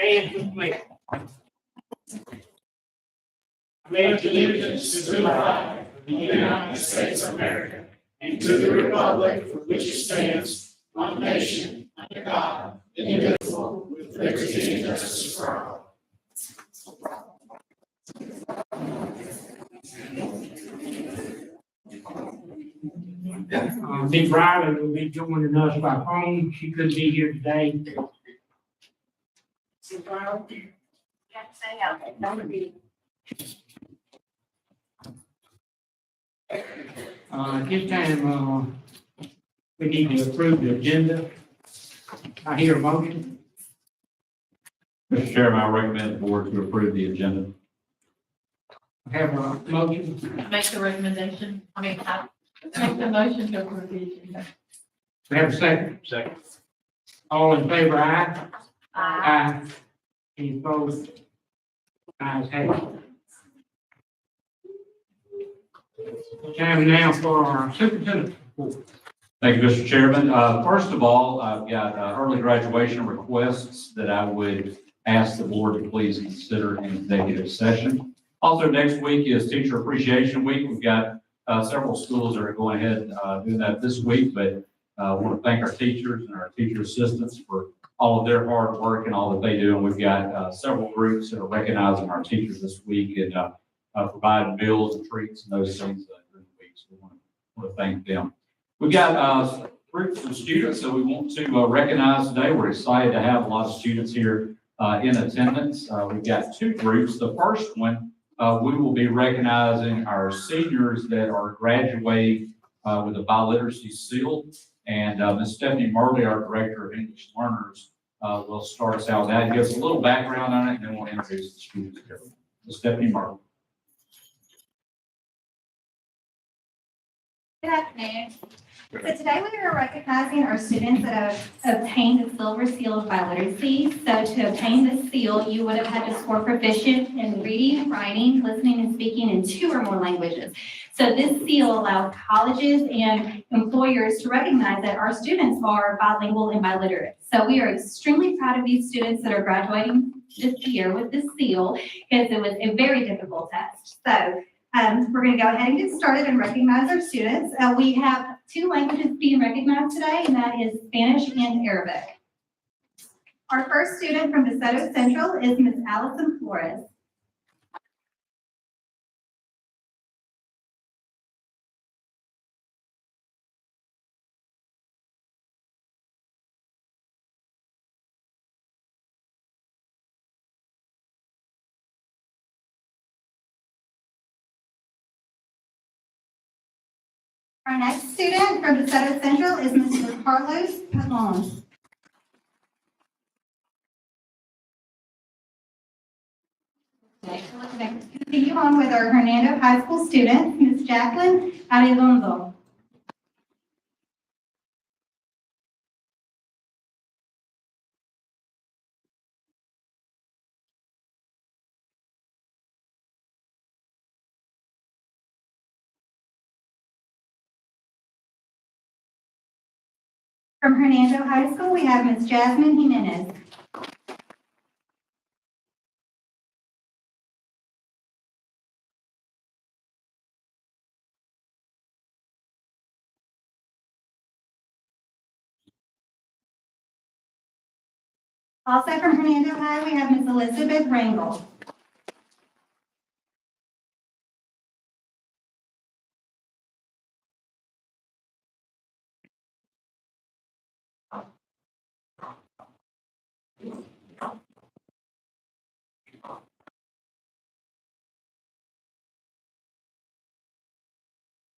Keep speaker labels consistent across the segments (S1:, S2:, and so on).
S1: Stand with me.
S2: I pledge allegiance to the flag of the United States of America and to the republic for which it stands, one nation, under God, indivisible, with liberty and justice for all.
S1: Ms. Riley will be joining us by phone. She couldn't be here today. This time, we need to approve the agenda. I hear a motion.
S3: Mr. Chairman, I recommend the board to approve the agenda.
S1: I have a motion.
S4: Make the recommendation, I make the motion to approve the agenda.
S1: We have a second.
S3: Second.
S1: All in favor, aye? Aye. Any opposed? Ayes have it. Time now for our superintendent's report.
S3: Thank you, Mr. Chairman. First of all, I've got early graduation requests that I would ask the board to please consider in executive session. Also, next week is Teacher Appreciation Week. We've got several schools that are going ahead and doing that this week, but I want to thank our teachers and our teacher assistants for all of their hard work and all that they do. And we've got several groups that are recognizing our teachers this week and providing meals and treats and those things during the week. So we want to thank them. We've got groups of students that we want to recognize today. We're excited to have a lot of students here in attendance. We've got two groups. The first one, we will be recognizing our seniors that are graduating with a biliteracy seal. And Ms. Stephanie Marley, our Director of English Learners, will start us out with that. Give us a little background on it, and then we'll introduce the students here. Ms. Stephanie Marley.
S5: Good afternoon. So today we are recognizing our students that have obtained the silver seal of biliteracy. So to obtain this seal, you would have had to score proficient in reading, writing, listening, and speaking in 2 or more languages. So this seal allows colleges and employers to recognize that our students are bilingual and biliterate. So we are extremely proud of these students that are graduating this year with this seal because it was a very difficult test. So we're going to go ahead and get started and recognize our students. We have 2 languages being recognized today, and that is Spanish and Arabic. Our first student from DeSoto Central is Ms. Allison Flores. Our next student from DeSoto Central is Mr. Carlos Pavon. Okay, so let's continue on with our Hernando High School student, Ms. Jacqueline Arredondo. From Hernando High School, we have Ms. Jasmine Jimenez. Also from Hernando High, we have Ms. Elizabeth Rangel.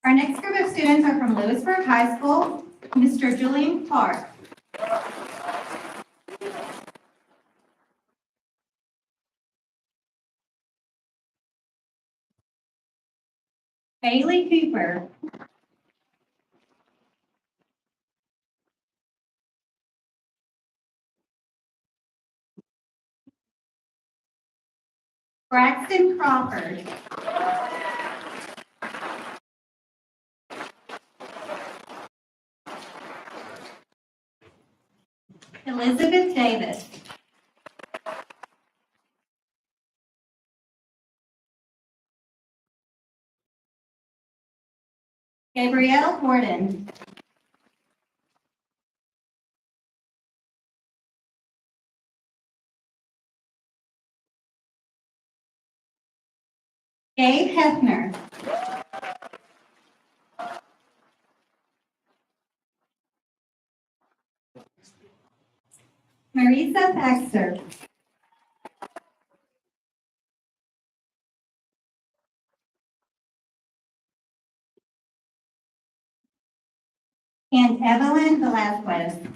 S5: Our next group of students are from Lewisburg High School, Mr. Julian Clark. Bailey Cooper. Braxton Crawford. Elizabeth Davis. Gabrielle Gordon. Gabe Hefner. Marisa Baxter. And Evelyn Velasquez.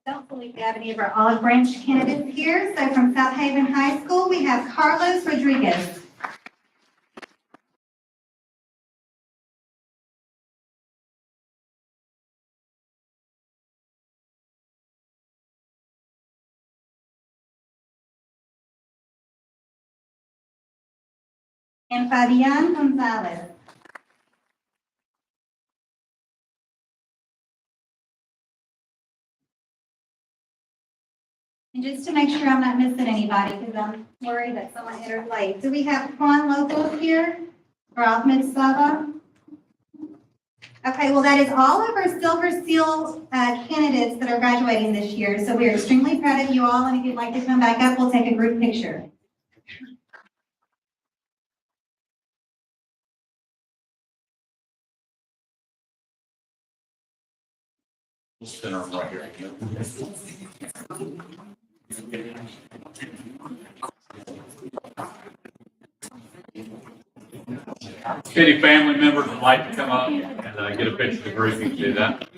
S5: I don't believe we have any of our olive branch candidates here. So from South Haven High School, we have Carlos Rodriguez. And Fabian Gonzalez. And just to make sure I'm not missing anybody, because I'm worried that someone entered late. Do we have Juan Lopez here or Ahmed Saba? Okay, well, that is all of our Silver Seal candidates that are graduating this year. So we are extremely proud of you all. And if you'd like to come back up, we'll take a group picture.
S3: Spin her right here. If any family members would like to come up and get a picture of the group, you can do that.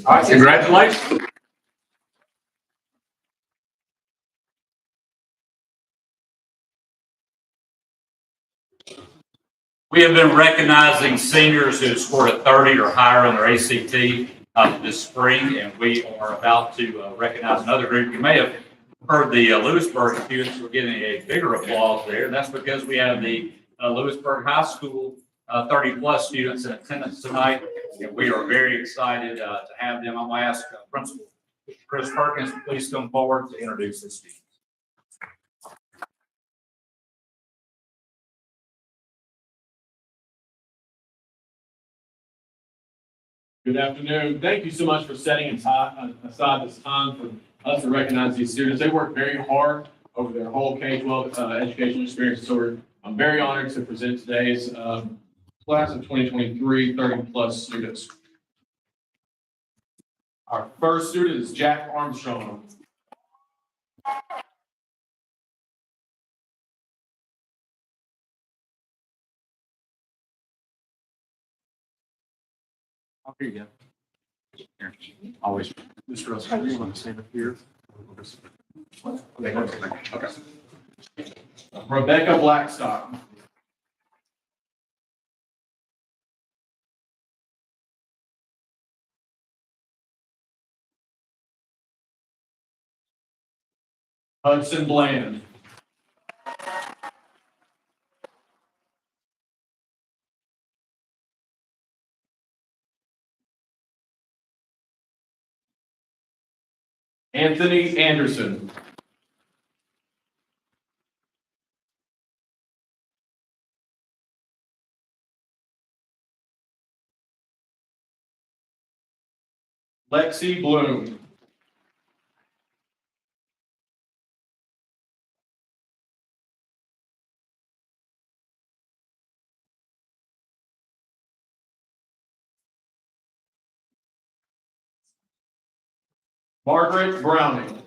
S3: All right, congratulations. We have been recognizing seniors who scored a 30 or higher on their ACT this spring, and we are about to recognize another group. You may have heard the Lewisburg students were getting a bigger applause there, and that's because we have the Lewisburg High School 30-plus students in attendance tonight, and we are very excited to have them. I'm going to ask Principal Chris Perkins to please come forward to introduce the students.
S6: Good afternoon. Thank you so much for setting aside this time for us to recognize these students. They work very hard over their whole K-12 educational experience. So I'm very honored to present today's class of 2023 30-plus students. Our first student is Jack Armstrong.
S3: Oh, here you go. Here. Always. Mr. Russell, you want to stand up here?
S6: Okay. Rebecca Blackstock. Hudson Bland. Anthony Anderson. Lexi Bloom. Margaret Browning.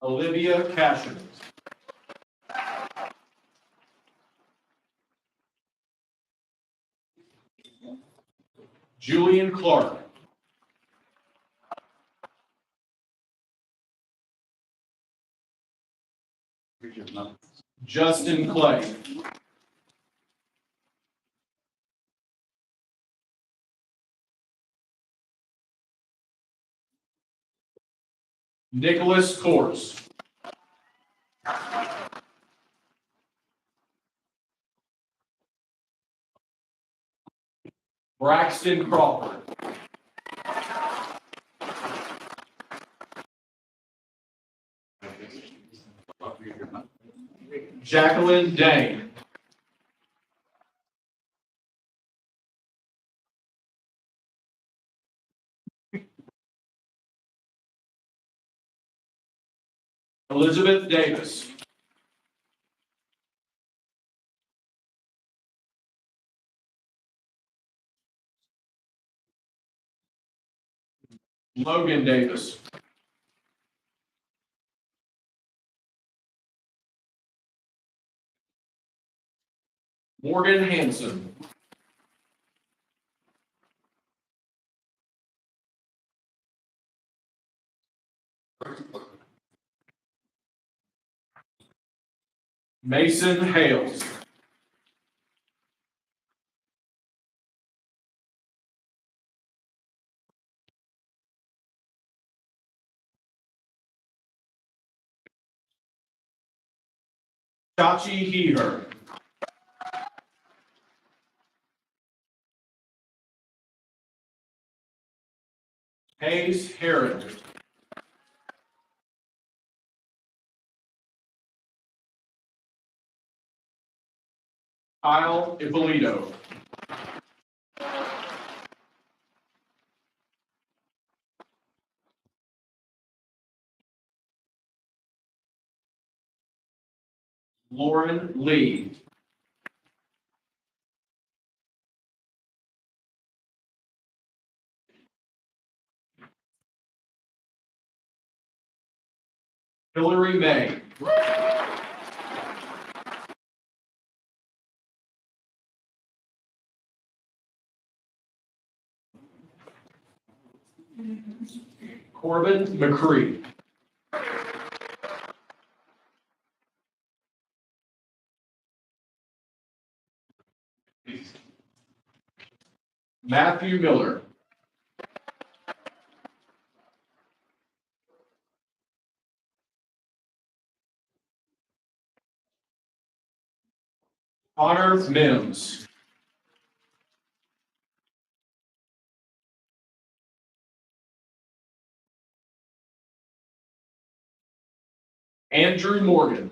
S6: Olivia Cashin. Julian Clark. Justin Clay. Nicholas Kors. Braxton Crawford. Jacqueline Dane. Elizabeth Davis. Logan Davis. Morgan Hanson. Mason Hales. Chachi Heaver. Hayes Herron. Kyle Ippolito. Lauren Lee. Hillary May. Corbin McCree. Matthew Miller. Connor Mims. Andrew Morgan.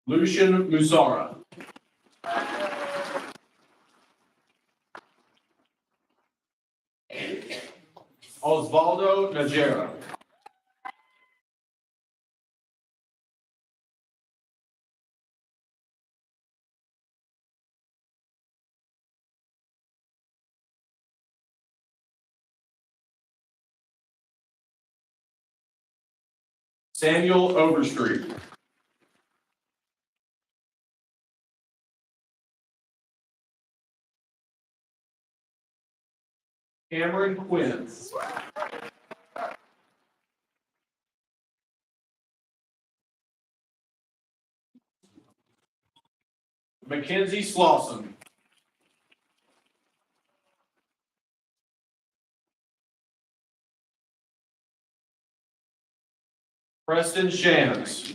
S6: Lucian Musara. Osvaldo Najera. Samuel Overstreet. Cameron Quinn. Mackenzie Slauson. Preston Shams.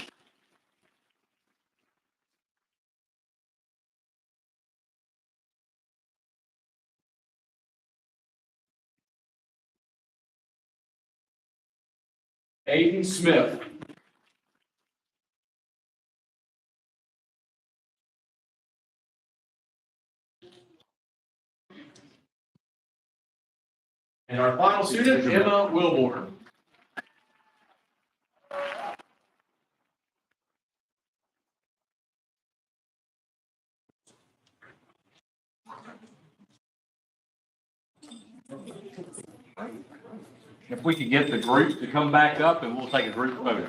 S6: Aiden Smith. And our final student, Emma Wilborn.
S3: If we could get the group to come back up and we'll take a group photo.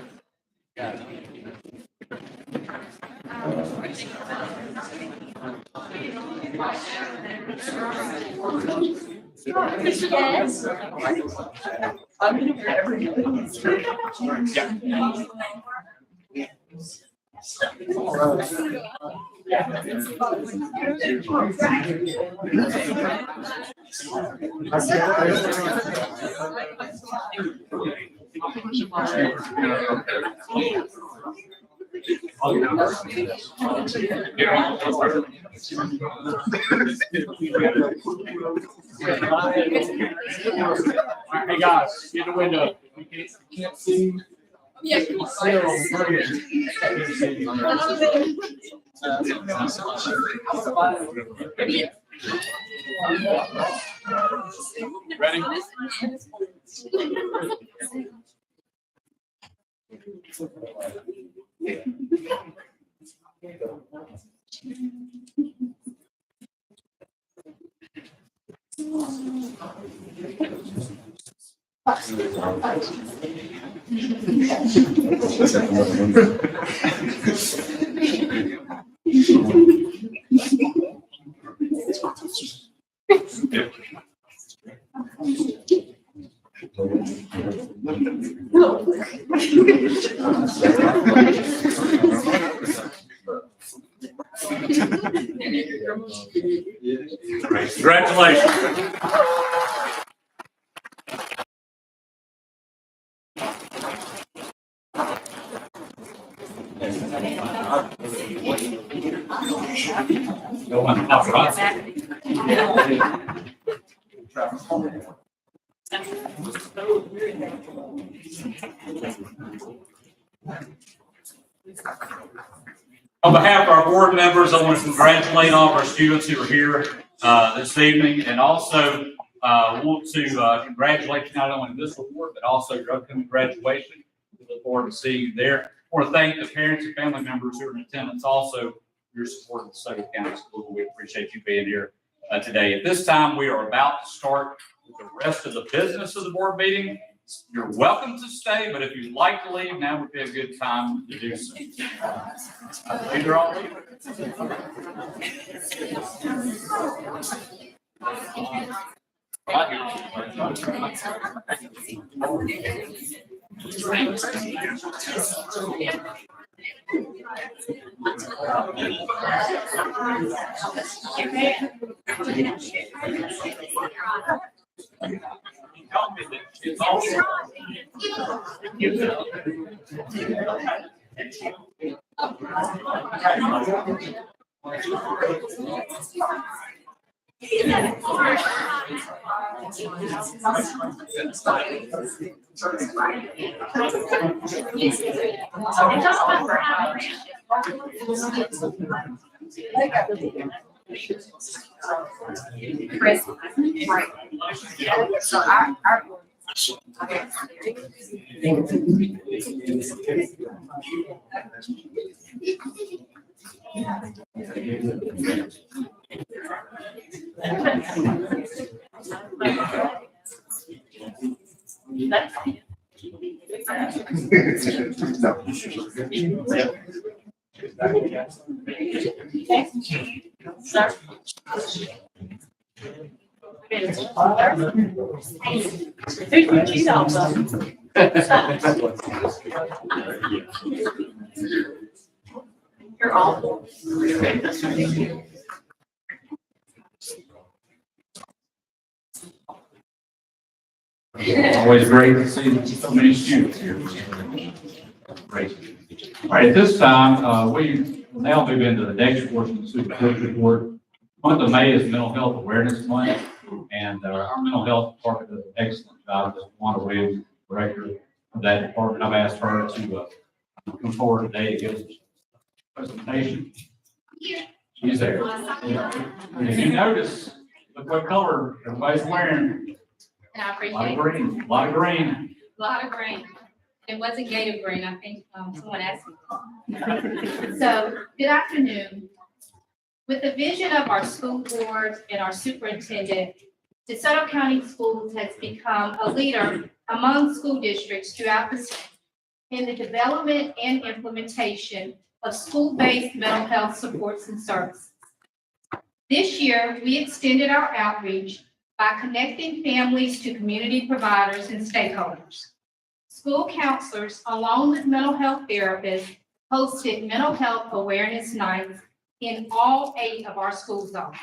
S4: Yes.
S6: Hey, guys, get the window. Can't see. Ready?
S3: Congratulations. On behalf of our board members, I want to congratulate all of our students who are here this evening, and also want to congratulate you not only on this award, but also your upcoming graduation. We look forward to seeing you there. I want to thank the parents and family members who are in attendance also for your support of DeSoto County School. We appreciate you being here today. At this time, we are about to start with the rest of the business of the board meeting. You're welcome to stay, but if you'd like to leave, now would be a good time to do so. Either all leave.
S4: Chris. Right. So our You're awful.
S3: Always great to see so many students here. Great. All right, at this time, we will now move into the next portion of the superintendent's report. Month of May is Mental Health Awareness Month, and our mental health department does an excellent job. Wanda Williams, director of that department, I've asked her to come forward today to give us a presentation. She's there. If you notice, look what color everybody's wearing.
S7: And I
S3: A
S7: appreciate
S3: lot of
S7: it.
S3: green, a lot of green.
S7: A lot of green. It wasn't Gator green, I think, someone asked me. So, good afternoon. With the vision of our school board and our superintendent, DeSoto County Schools has become a leader among school districts throughout the state in the development and implementation of school-based mental health supports and services. This year, we extended our outreach by connecting families to community providers and stakeholders. School counselors, along with mental health therapists, hosted mental health awareness nights in all 8 of our school zones.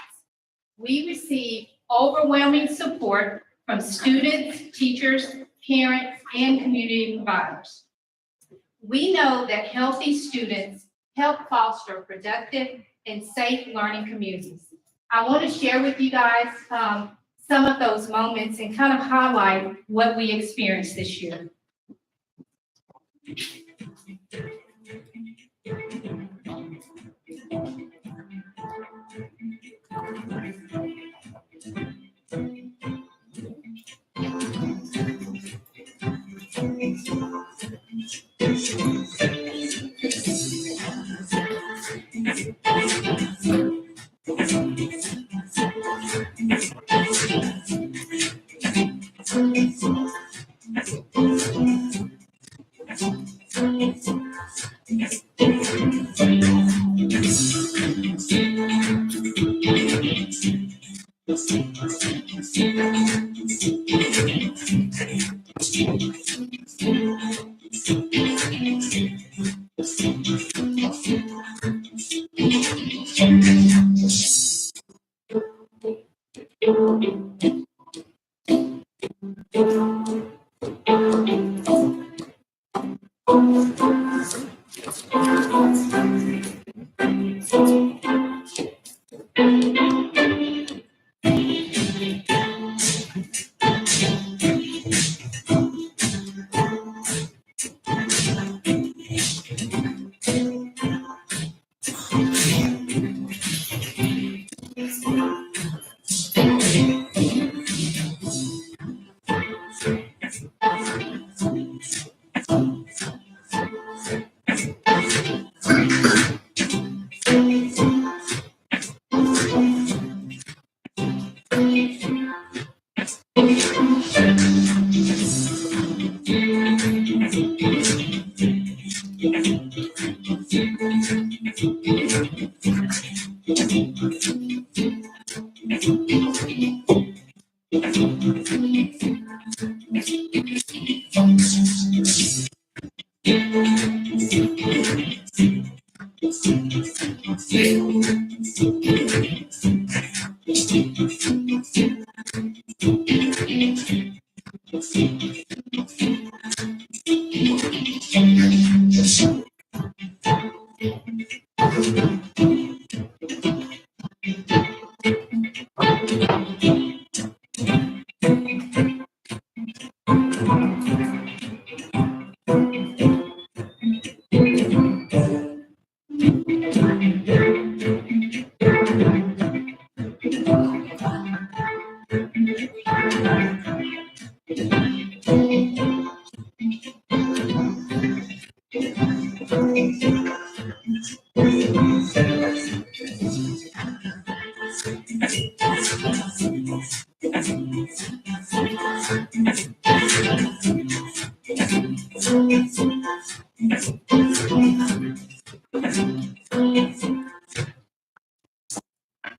S7: We received overwhelming support from students, teachers, parents, and community providers. We know that healthy students help foster productive and safe learning communities. I want to share with you guys some of those moments and kind of highlight what we experienced this year.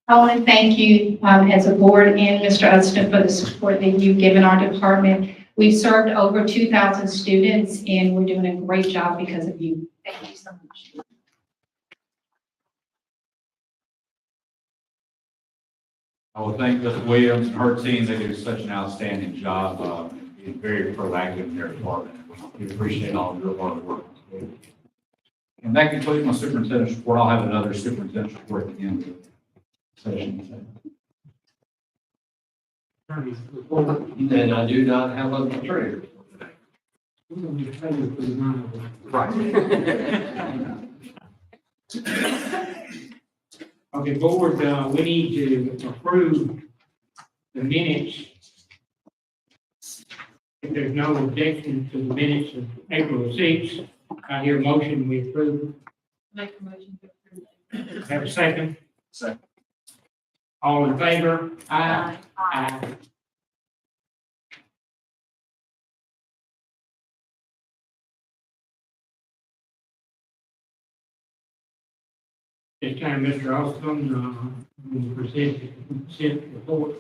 S7: I want to thank you as a board and Mr. Ustin for the support that you've given our department. We've served over 2,000 students and we're doing a great job because of you. Thank you so much.
S3: I will thank Ms. Williams and her team. They do such an outstanding job, being very proactive in their department. We appreciate all of your hard work. And that concludes my superintendent's report. I'll have another superintendent's report at the end of the session.
S2: And I do not have a treasurer.
S1: Okay, board, we need to approve the minutes. If there's no objection to the minutes of April 6th, I hear a motion, we approve.
S4: Make a motion to approve.
S1: Have a second?
S2: Second.
S1: All in favor?
S4: Aye.
S1: Aye. This time, Mr. Austin, will present the consent report.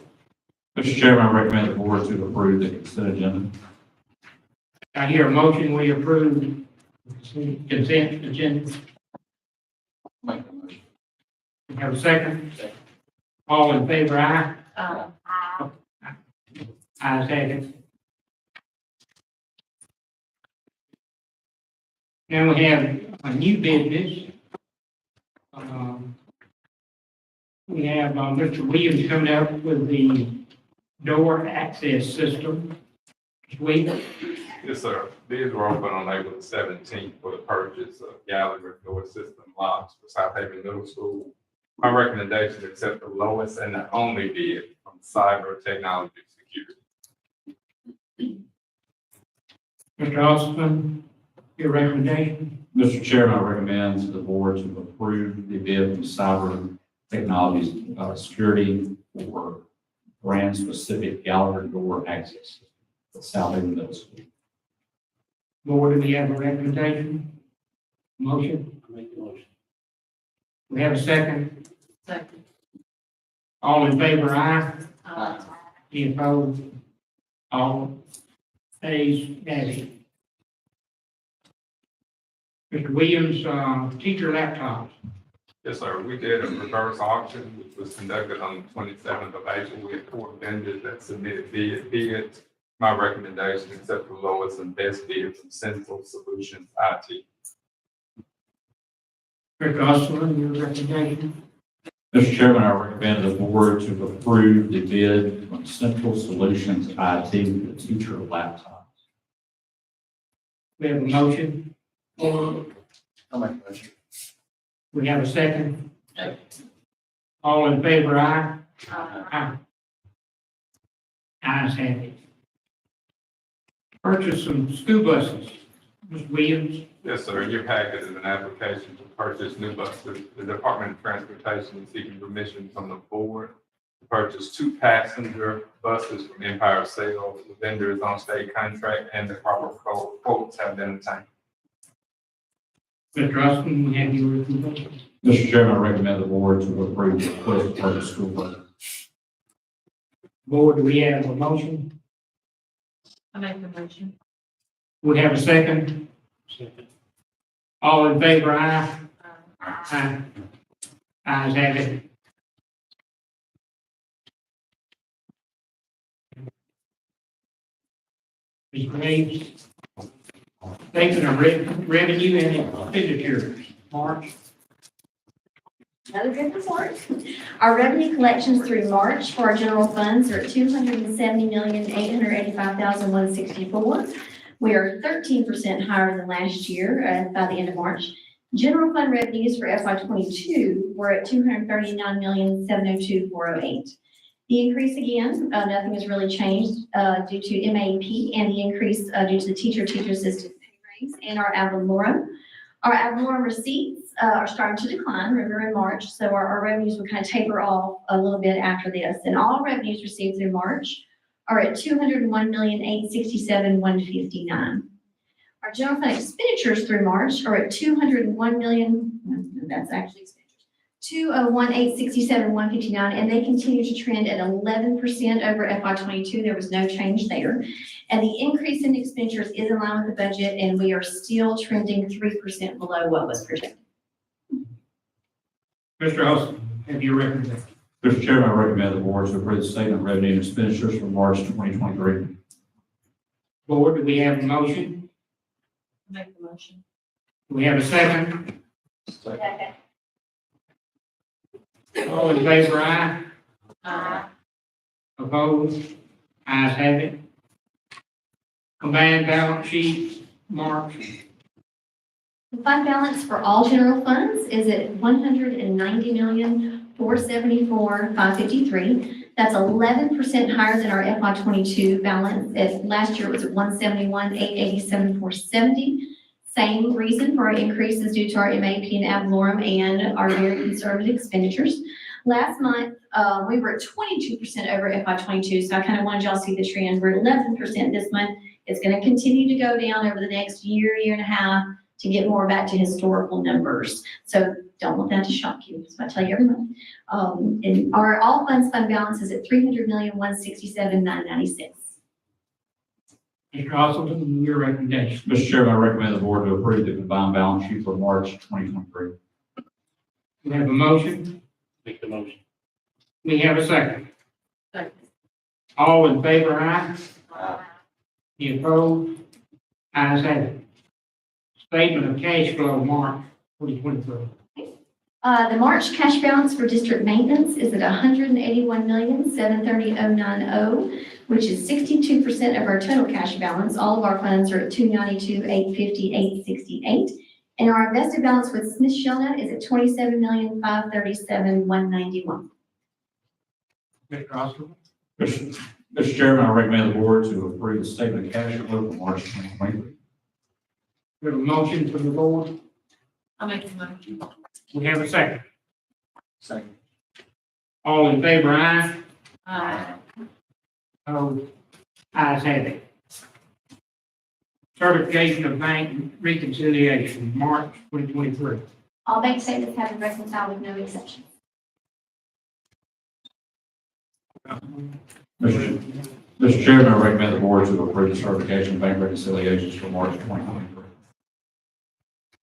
S3: Mr. Chairman, I recommend the board to approve the consent agenda.
S1: I hear a motion, we approve consent agenda.
S3: Make the motion.
S1: Have a second? All in favor, aye? Ayes have it. Now we have a new business. We have Mr. Williams coming up with the door access system. Mr. Williams?
S8: Yes, sir. Bids were open on April 17th for the purchase of gallery door system locks for South Haven Middle School. My recommendation is accept the lowest and the only bid from Cyber Technology Security.
S1: Mr. Austin, your recommendation?
S3: Mr. Chairman, I recommend to the board to approve the bid from Cyber Technologies Security for brand-specific gallery door access at South Haven Middle School.
S1: Board, do we have a recommendation? Motion?
S2: Make the motion.
S1: We have a second?
S4: Second.
S1: All in favor, aye? Any opposed? All ayes have it. Mr. Williams, teacher laptops.
S8: Yes, sir. We did a reverse auction, which was conducted on the 27th of April. We had 4 vendors that submitted bids. My recommendation is accept the lowest and best bid from Central Solutions IT.
S1: Mr. Austin, your recommendation?
S3: Mr. Chairman, I recommend the board to approve the bid from Central Solutions IT for the teacher laptops.
S1: We have a motion.
S2: I'll make the motion.
S1: We have a second. All in favor, aye? Aye. Ayes have it. Purchase some school buses. Mr. Williams?
S8: Yes, sir. In your packet is an application to purchase new buses. The Department of Transportation is seeking permission from the board to purchase 2 passenger buses from Empire Sales. The vendor is on state contract and the proper quotes have been obtained.
S1: Mr. Austin, we have your recommendation.
S3: Mr. Chairman, I recommend the board to approve the request to purchase school buses.
S1: Board, do we have a motion?
S4: I make the motion.
S1: We have a second.
S2: Second.
S1: All in favor, aye? Aye. Ayes have it. Ms. Graves? Statement of revenue and expenditures, March.
S9: Another good report. Our revenue collections through March for our general funds are at $270,885,164. We are 13% higher than last year by the end of March. General fund revenues for FY22 were at $239,702,408. The increase again, nothing has really changed due to MAP and the increase due to the teacher assistant pay raise and our ad valorem. Our ad valorem receipts are starting to decline, remember in March, so our revenues will kind of taper off a little bit after this. And all revenues received through March are at $201,867,159. Our general fund expenditures through March are at that's actually expenditures, $201,867,159, and they continue to trend at 11% over FY22. There was no change there. And the increase in expenditures is in line with the budget, and we are still trending 3% below what was projected.
S1: Mr. Austin, have your recommendation.
S3: Mr. Chairman, I recommend the board to approve the statement of revenue and expenditures for March 2023.
S1: Board, do we have a motion?
S4: Make the motion.
S1: Do we have a second?
S9: Okay.
S1: All in favor, aye?
S4: Aye.
S1: Opposed? Ayes have it. Combined balance sheet, March.
S9: The fund balance for all general funds is at $190,474,553. That's 11% higher than our FY22 balance. Last year it was at $171,887,470. Same reason for our increase is due to our MAP and ad valorem and our very conservative expenditures. Last month, we were at 22% over FY22, so I kind of wanted y'all to see the trend. We're at 11% this month. It's going to continue to go down over the next year and a half to get more back to historical numbers. So don't want that to shock you, so I tell you every month. And our all funds fund balance is at $300,167,996.
S1: Mr. Ossipon, your recommendation.
S3: Mr. Chairman, I recommend the board to approve the combined balance sheet for March 2023.
S1: We have a motion.
S2: Make the motion.
S1: We have a second.
S4: Second.
S1: All in favor, aye? Any opposed? Ayes have it. Statement of cash flow, March 2023.
S9: The March cash balance for district maintenance is at $181,730,090, which is 62% of our total cash balance. All of our funds are at $292,850,868. And our invested balance with Smith Shellnut is at $27,537,191.
S1: Mr. Ossipon.
S3: Mr. Chairman, I recommend the board to approve the statement of cash flow for March 2023.
S1: We have a motion from the board.
S4: I'll make the motion.
S1: We have a second.
S2: Second.
S1: All in favor, aye?
S4: Aye.
S1: Opposed? Ayes have it. Certification of bank reconciliation, March 2023.
S5: All bank statements have been reconciled with no exceptions.
S3: Mr. Chairman, I recommend the board to approve the certification of bank reconciliations for March 2023.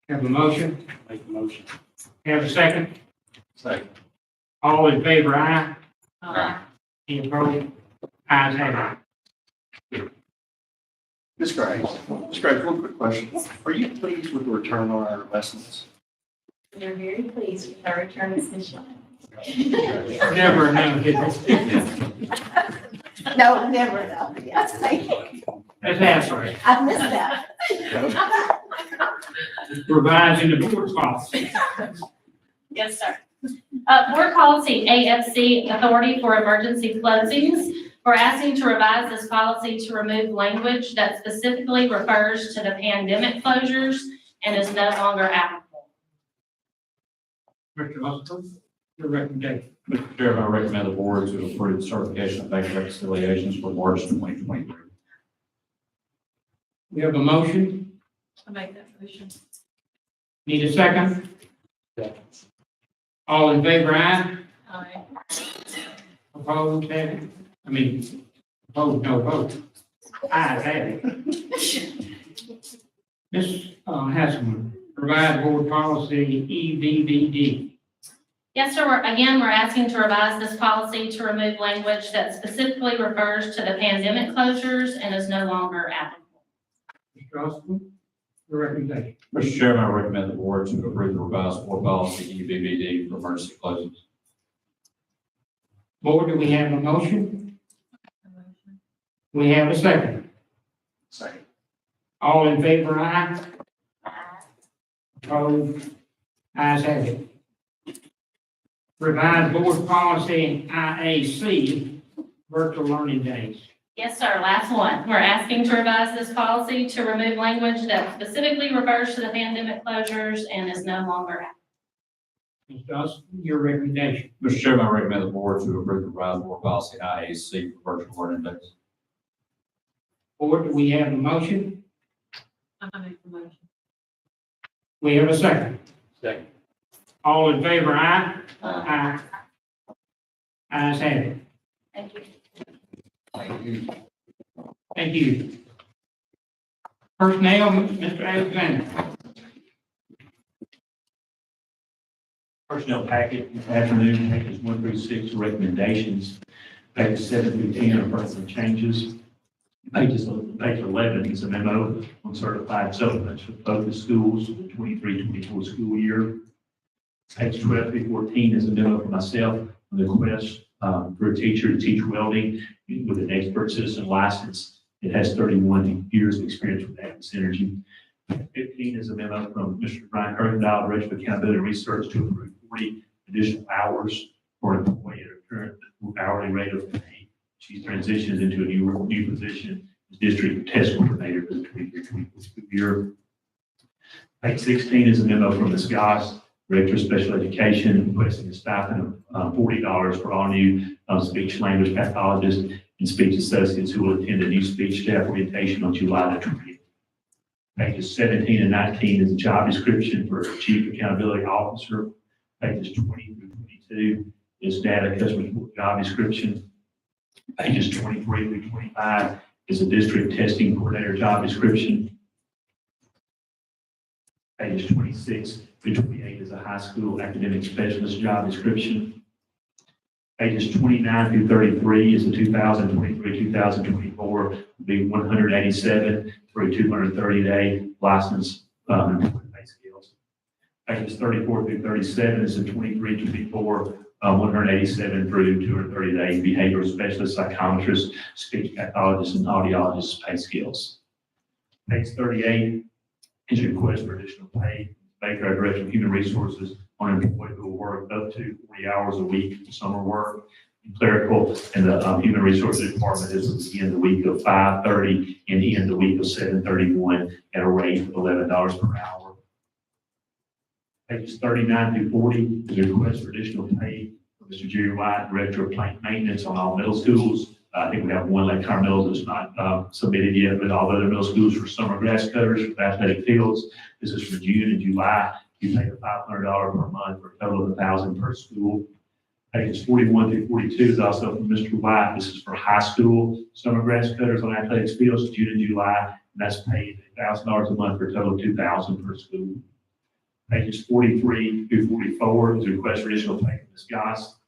S1: Have a motion?
S2: Make the motion.
S1: Have a second?
S2: Second.
S1: All in favor, aye?
S4: Aye.
S1: Any opposed? Ayes have it.
S2: Ms. Graves, one quick question. Are you pleased with the return on our investments?
S9: We're very pleased with our return to Smith Shellnut.
S1: Never know, did it?
S9: No, never, no. Yes, thank you.
S1: Let's ask her.
S9: I missed that.
S1: Revising the board policy.
S10: Yes, sir. Board policy AFC, authority for emergency closings. We're asking to revise this policy to remove language that specifically refers to the pandemic closures and is no longer applicable.
S1: Mr. Ossipon, your recommendation.
S3: Mr. Chairman, I recommend the board to approve the certification of bank reconciliations for March 2023.
S1: We have a motion.
S4: I'll make that motion.
S1: Need a second?
S2: Second.
S1: All in favor, aye?
S4: Aye.
S1: Opposed, have it? Opposed, no vote. Ayes have it. Ms. Hasselman, provide board policy EVVD.
S10: Yes, sir. We're asking to revise this policy to remove language that specifically refers to the pandemic closures and is no longer applicable.
S1: Mr. Ossipon, your recommendation.
S3: Mr. Chairman, I recommend the board to approve the revised board policy EBBD for emergency closings.
S1: Board, do we have a motion? We have a second.
S2: Second.
S1: All in favor, aye? Opposed? Ayes have it. Revised board policy IAC, virtual learning days.
S10: Yes, sir. Last one. We're asking to revise this policy to remove language that specifically refers to the pandemic closures and is no longer applicable.
S1: Mr. Ossipon, your recommendation.
S3: Mr. Chairman, I recommend the board to approve the revised board policy IAC for virtual learning days.
S1: Board, do we have a motion?
S4: I'll make the motion.
S1: We have a second.
S2: Second.
S1: All in favor, aye? Aye. Ayes have it.
S9: Thank you.
S1: Thank you. Personnel, Mr. Alexander.
S11: Personnel packet this afternoon, pages 1 through 6, recommendations. Pages 7 through 10 are personal changes. Page 11 is a memo on certified supplements for both the schools for the 23-24 school year. Page 12 through 14 is a memo for myself on the request for a teacher to teach welding with an expert citizen license. It has 31 years of experience with Atlas Energy. 15 is a memo from Mr. Brian Kirkendall, Director of Accountability and Research, to approve 40 additional hours for an employee at a current hourly rate of pay. She's transitioned into a new position as District Test Coordinator for the 23-24 school year. Page 16 is a memo from Ms. Goss, Director of Special Education, requesting a stipend of $40 for all new speech language pathologists and speech associates who will attend a new speech staff orientation on July the 20th. Pages 17 and 19 is a job description for Chief Accountability Officer. Pages 20 through 22 is data customer support job description. Pages 23 through 25 is a district testing coordinator job description. Pages 26 through 28 is a high school academic specialist job description. Pages 29 through 33 is the 2023-2024, will be 187 through 230-day license employment pay scales. Pages 34 through 37 is the 23-24, 187 through 230-day behavioral specialist, psychometrist, speech pathologist, and audiologist pay scales. Page 38 is a request for additional pay. Baker, our Director of Human Resources, on an employee who will work up to 40 hours a week for summer work. Clerical and the Human Resources Department is begin the week of 5:30 and end the week of 7:31 at a rate of $11 per hour. Pages 39 through 40 is a request for additional pay for Mr. Jerry White, Director of Plant Maintenance on all middle schools. I think we have one Lake Carmel that's not submitted yet, but all other middle schools for summer grass cutters, for athletic fields. This is for June and July. You pay $500 per month for a total of $1,000 per school. Pages 41 through 42 is also from Mr. White. This is for high school summer grass cutters on athletics fields, June and July, and that's paid $1,000 a month for a total of $2,000 per school. Pages 43 through 44 is a request for additional pay from Ms. Goss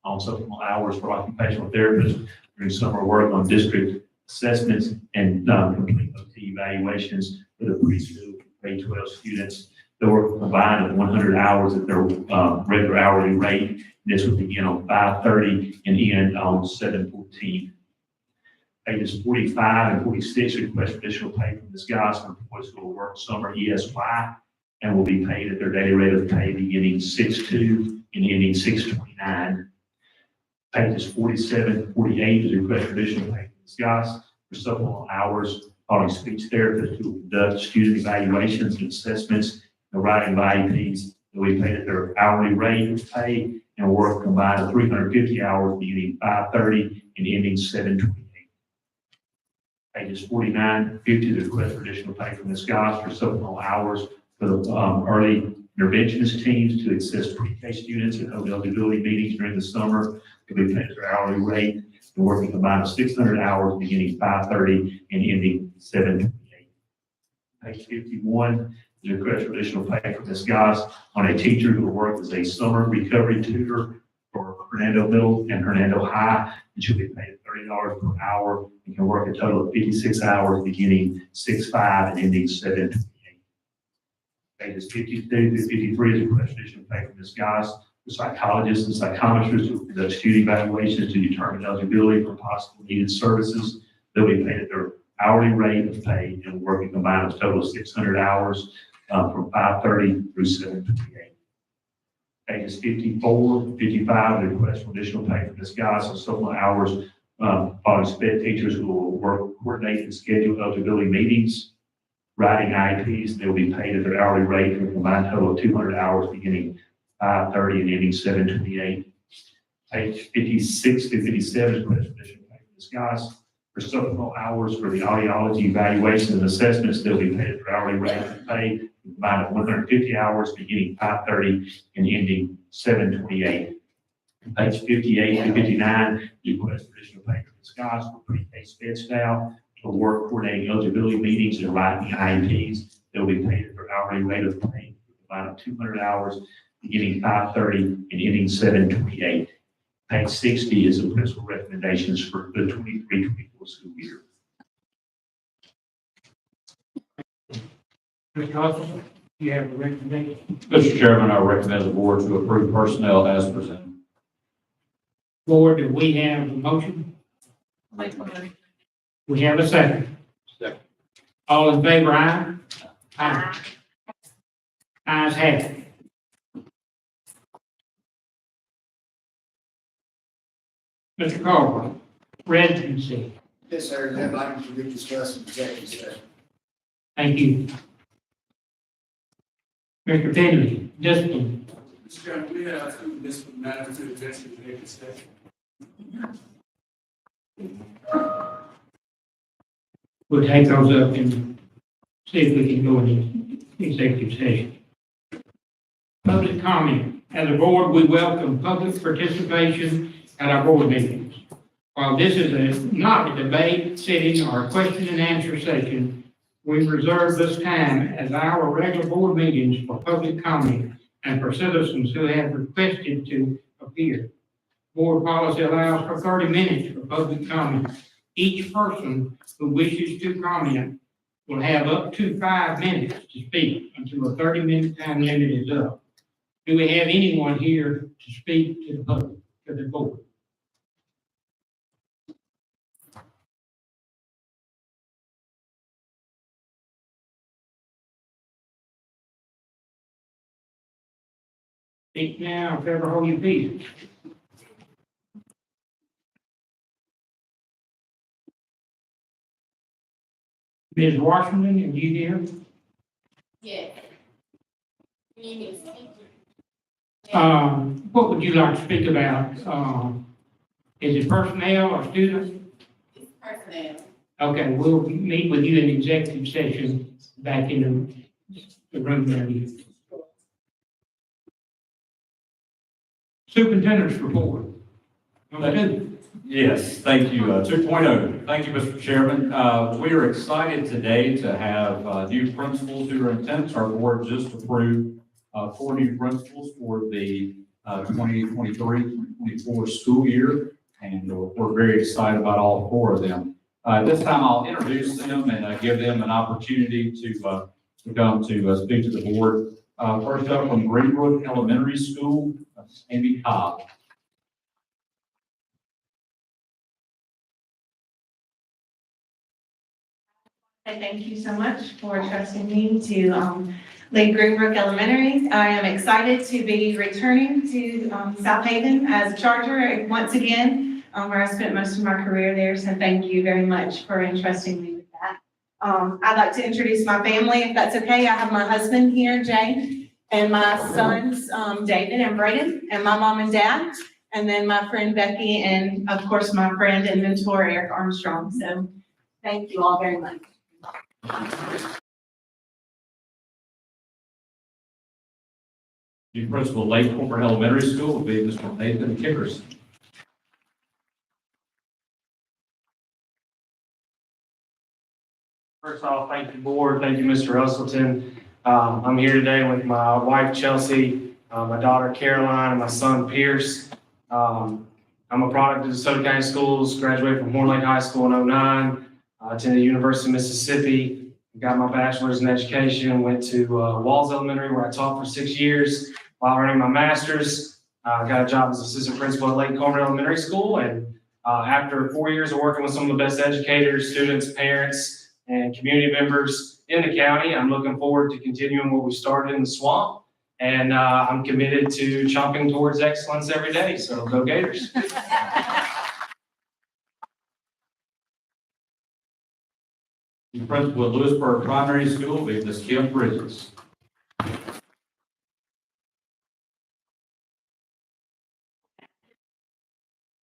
S11: on supplemental hours for occupational therapists during summer work on district assessments and complete OT evaluations for the preschool grade 12 students. They were combined of 100 hours at their regular hourly rate. This would begin on 5:30 and end on 7:14. Pages 45 and 46 request additional pay from Ms. Goss for employees who will work summer ESY and will be paid at their daily rate of pay beginning 6/2 and ending 6/29. Pages 47, 48 is request additional pay from Ms. Goss for supplemental hours following speech therapists who will conduct student evaluations and assessments, the writing of IEPs that we paid at their hourly rate of pay and work combined of 350 hours beginning 5:30 and ending 7:28. Pages 49, 50 is request for additional pay from Ms. Goss for supplemental hours for the early interventionist teams to assist pre-K students and hold eligibility meetings during the summer. They'll be paid at their hourly rate and working combined of 600 hours beginning 5:30 and ending 7:28. Page 51 is a request for additional pay from Ms. Goss on a teacher who will work as a summer recovery tutor for Hernando Middle and Hernando High, and she'll be paid at $30 per hour and can work a total of 56 hours beginning 6/5 and ending 7/28. Pages 52 through 53 is a request for additional pay from Ms. Goss for psychologists and psychometrists who conduct student evaluations to determine eligibility for possible needed services. They'll be paid at their hourly rate of pay and working combined a total of 600 hours from 5:30 through 7:28. Pages 54, 55, the request for additional pay from Ms. Goss on supplemental hours following SPED teachers who will work, coordinate, and schedule eligibility meetings. Writing IEPs, they will be paid at their hourly rate for a combined total of 200 hours beginning 5:30 and ending 7:28. Page 56 to 57 is request for additional pay from Ms. Goss for supplemental hours for the audiology evaluation and assessments. They'll be paid at their hourly rate of pay, combined of 150 hours beginning 5:30 and ending 7:28. Page 58 to 59, request for additional pay from Ms. Goss for pre-K SPED staff to work coordinating eligibility meetings and writing IEPs. They'll be paid at their hourly rate of pay, combined of 200 hours beginning 5:30 and ending 7:28. Page 60 is the principal recommendations for the 23-24 school year.
S1: Mr. Hudson, you have a recommendation?
S3: Mr. Chairman, I recommend the board to approve personnel as presented.
S1: Board, do we have a motion? We have a second.
S8: Second.
S1: All in favor, aye? Aye. Ayes have it. Mr. Carver, residency.
S2: Yes, sir, and that item should be discussed in executive session.
S1: Thank you. Mr. Finley, discipline.
S12: Mr. Chairman, we have two discipline matters to address in executive session.
S1: We'll take those up in see if we can go into executive session. Public comment. As a board, we welcome public participation at our board meetings. While this is not a debate, sitting, or a question and answer session, we reserve this time as our regular board meetings for public comment and for citizens who have requested to appear. Board policy allows for 30 minutes for public comment. Each person who wishes to comment will have up to 5 minutes to speak until a 30-minute time limit is up. Do we have anyone here to speak to the public, to the board? Speak now, if ever hold your peace. Ms. Washington, are you here?
S7: Yes.
S1: What would you like to speak about? Is it personnel or students?
S7: It's personnel.
S1: Okay, we'll meet with you in executive session back in the room there. Superintendent's report. Number 2.
S3: Yes, thank you. 2.0. Thank you, Mr. Chairman. We are excited today to have new principals who are in attendance. Our board just approved 4 new principals for the 2023-2024 school year, and we're very excited about all 4 of them. This time I'll introduce them and give them an opportunity to come to speak to the board. First up from Greenbrook Elementary School, Amy Cobb.
S13: And thank you so much for trusting me to lead Greenbrook Elementary. I am excited to be returning to South Haven as a charger once again, where I spent most of my career there. So thank you very much for entrusting me with that. I'd like to introduce my family, if that's okay. I have my husband here, Jay, and my sons, David and Braden, and my mom and dad, and then my friend Becky, and of course, my friend and mentor, Eric Armstrong. So thank you all very much.
S3: New principal, Lake Corporate Elementary School, will be Mr. Nathan Kickerson.
S14: First off, thank you, board. Thank you, Mr. Russellton. I'm here today with my wife, Chelsea, my daughter, Caroline, and my son, Pierce. I'm a product of DeSoto County Schools, graduated from Horn Lake High School in 2009, attended the University of Mississippi, got my bachelor's in education, went to Walls Elementary, where I taught for 6 years. While earning my master's, got a job as assistant principal at Lake Corporate Elementary School, and after 4 years of working with some of the best educators, students, parents, and community members in the county, I'm looking forward to continuing what we started in the swamp, and I'm committed to chomping towards excellence every day, so go Gators.
S3: The principal at Lewisburg Primary School will be Ms. Kim Bridges.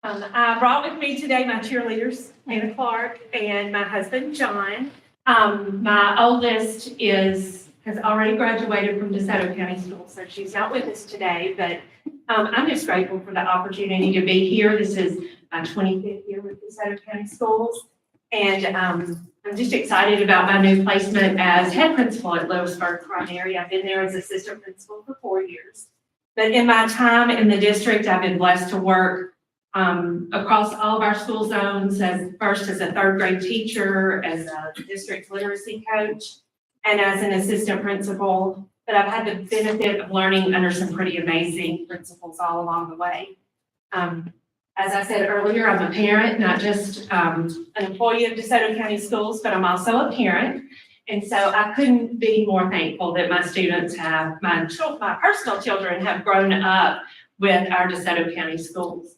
S15: I brought with me today my cheerleaders, Anna Clark, and my husband, John. My oldest has already graduated from DeSoto County School, so she's not with us today, but I'm just grateful for the opportunity to be here. This is my 25th year with DeSoto County Schools, and I'm just excited about my new placement as head principal at Lewisburg Primary. I've been there as assistant principal for 4 years. But in my time in the district, I've been blessed to work across all of our school zones, first as a 3rd grade teacher, as a district literacy coach, and as an assistant principal. But I've had the benefit of learning under some pretty amazing principals all along the way. As I said earlier, I'm a parent, not just an employee of DeSoto County Schools, but I'm also a parent. And so I couldn't be more thankful that my students have, my personal children have grown up with our DeSoto County Schools.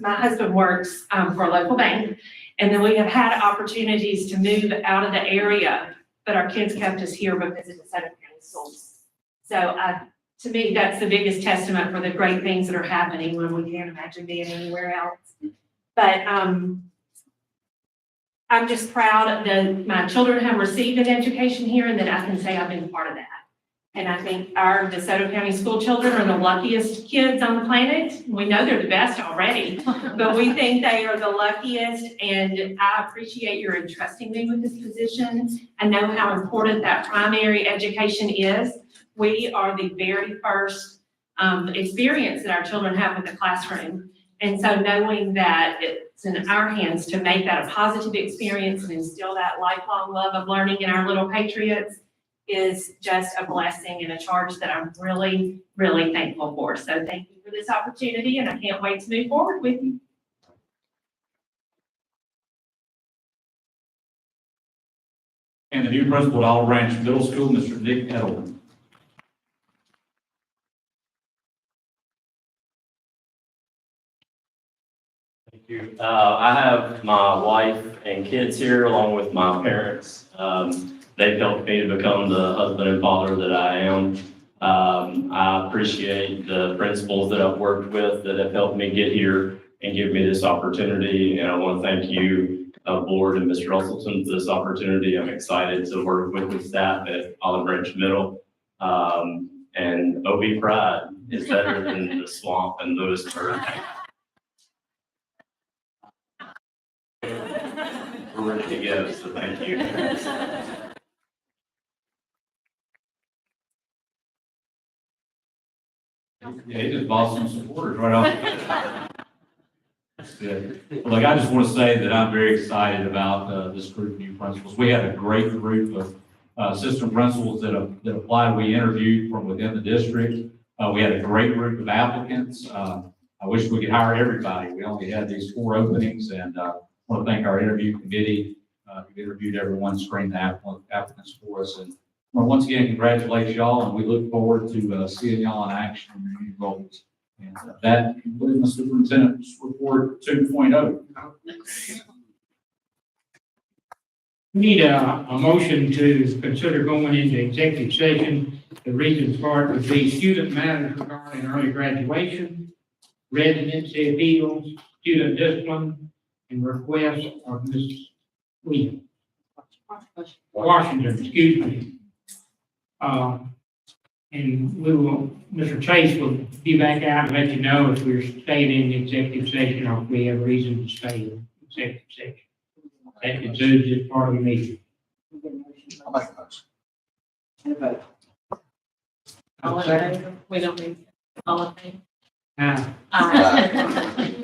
S15: My husband works for a local bank, and then we have had opportunities to move out of the area, but our kids kept us here because of DeSoto County Schools. So to me, that's the biggest testament for the great things that are happening when we can't imagine being anywhere else. But I'm just proud that my children have received an education here and that I can say I've been part of that. And I think our DeSoto County school children are the luckiest kids on the planet. We know they're the best already, but we think they are the luckiest. And I appreciate your entrusting me with this position. I know how important that primary education is. We are the very first experience that our children have with the classroom. And so knowing that it's in our hands to make that a positive experience and instill that lifelong love of learning in our little patriots is just a blessing and a charge that I'm really, really thankful for. So thank you for this opportunity, and I can't wait to move forward with you.
S3: And the new principal at Olive Branch Middle School, Mr. Nick Edelman.
S16: Thank you. I have my wife and kids here along with my parents. They've helped me to become the husband and father that I am. I appreciate the principals that I've worked with that have helped me get here and give me this opportunity. And I want to thank you, board and Mr. Russellton, for this opportunity. I'm excited to work with the staff at Olive Branch Middle. And OB Pride is better than the swamp and Lewisburg. We're ready to go, so thank you.
S3: Yeah, he just bought some supporters right off. That's good. Look, I just want to say that I'm very excited about this group of new principals. We had a great group of assistant principals that applied. We interviewed from within the district. We had a great group of applicants. I wish we could hire everybody. We only had these 4 openings, and I want to thank our interview committee who interviewed everyone, screened the applicants for us. And well, once again, congratulate y'all, and we look forward to seeing y'all in action in your new roles. And that concludes my superintendent's report 2.0.
S1: We need a motion to consider going into executive session. The reasons for it would be student matters regarding early graduation, residency appeals, student discipline, and requests of Ms. Williams. Washington, excuse me. And we will, Mr. Chase will be back out and let you know if we're staying in the executive session or if we have reason to stay in executive session. That concludes this part of the meeting.
S2: I'll make a motion.
S4: All in favor? We don't need, all in favor?
S1: Now,
S4: Aye.